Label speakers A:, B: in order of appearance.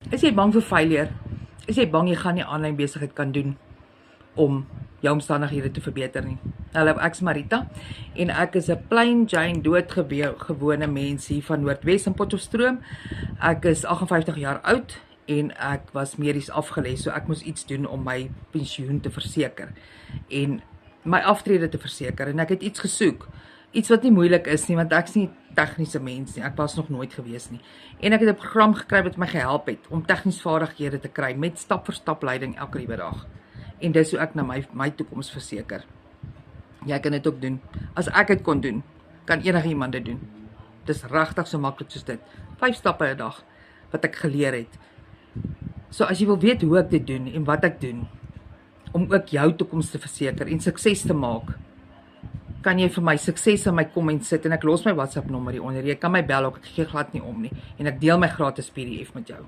A: Is jy bang vir failure? Is jy bang jy gaan nie aanlyn besigheid kan doen om jou omstandighede te verbeter nie? Hallo, ek's Marita en ek is 'n plain Jane doodgewone mens hier van Noordwes in Potchefstroom. Ek is 58 jaar oud en ek was medies afgelê, so ek moes iets doen om my pensioen te verseker en my aftrede te verseker en ek het iets gesoek. Iets wat nie moeilik is nie, want ek's nie tegniese mens nie, ek was nog nooit gewees nie. En ek het 'n program gekry wat my gehelp het om tegniese vaardighede te kry met stap vir stap leiding elke liewe dag. En dis hoe ek na my toekoms verseker. Jy kan dit ook doen. As ek dit kon doen, kan enige iemand dit doen. Dis regtig so maklik soos dit. 5 stappe 'n dag wat ek geleer het. So as jy wil weet hoe ek dit doen en wat ek doen om ook jou toekoms te verseker en sukses te maak, kan jy vir my sukses in my comment sit en ek los my WhatsApp nommer hier onder. Jy kan my bel ook, ek gee glad nie om nie en ek deel my gratis PDF met jou.